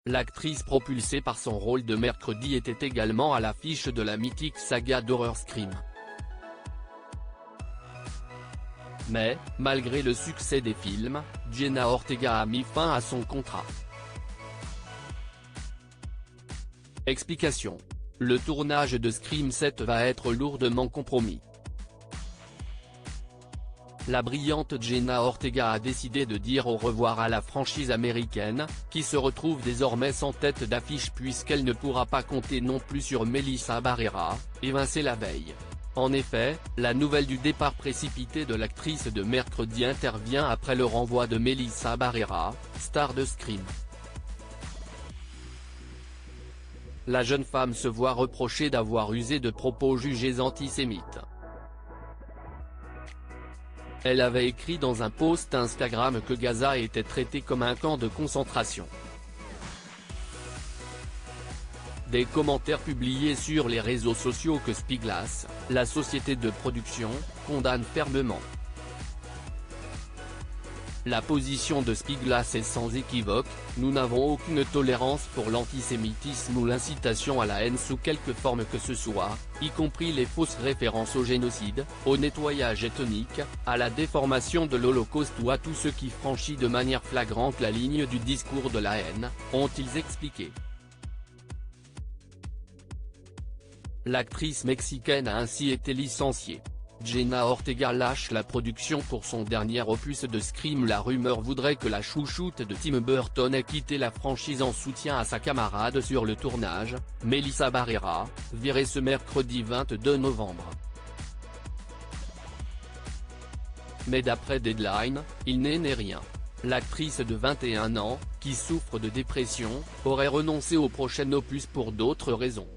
L'actrice propulsée par son rôle de mercredi était également à l'affiche de la mythique saga d'horreur Scream. Mais, malgré le succès des films, Jenna Ortega a mis fin à son contrat. Explication. Le tournage de Scream 7 va être lourdement compromis. La brillante Jenna Ortega a décidé de dire au revoir à la franchise américaine, qui se retrouve désormais sans tête d'affiche puisqu'elle ne pourra pas compter non plus sur Melissa Barrera, évincée la veille. En effet, la nouvelle du départ précipité de l'actrice de mercredi intervient après le renvoi de Melissa Barrera, star de Scream. La jeune femme se voit reprocher d'avoir usé de propos jugés antisémites. Elle avait écrit dans un post Instagram que Gaza était traité comme un camp de concentration. Des commentaires publiés sur les réseaux sociaux que Spyglass, la société de production, condamne fermement. La position de Spyglass est sans équivoque, nous n'avons aucune tolérance pour l'antisémitisme ou l'incitation à la haine sous quelque forme que ce soit, y compris les fausses références au génocide, au nettoyage ethnique, à la déformation de l'Holocauste ou à tout ce qui franchit de manière flagrante la ligne du discours de la haine, ont-ils expliqué. L'actrice mexicaine a ainsi été licenciée. Jenna Ortega lâche la production pour son dernier opus de Scream. La rumeur voudrait que la chouchoute de Tim Burton ait quitté la franchise en soutien à sa camarade sur le tournage, Melissa Barrera, virée ce mercredi 22 novembre. Mais d'après Deadline, il n'est rien. L'actrice de 21 ans, qui souffre de dépression, aurait renoncé au prochain opus pour d'autres raisons.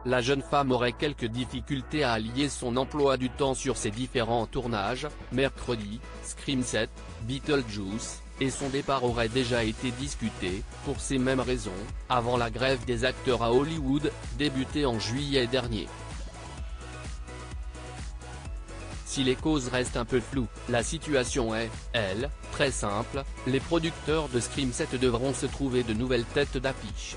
La jeune femme aurait quelques difficultés à allier son emploi du temps sur ses différents tournages, mercredi, Scream 7, Beetlejuice, et son départ aurait déjà été discuté, pour ces mêmes raisons, avant la grève des acteurs à Hollywood, débutée en juillet dernier. Si les causes restent un peu floues, la situation est, elle, très simple, les producteurs de Scream 7 devront se trouver de nouvelles têtes d'affiche.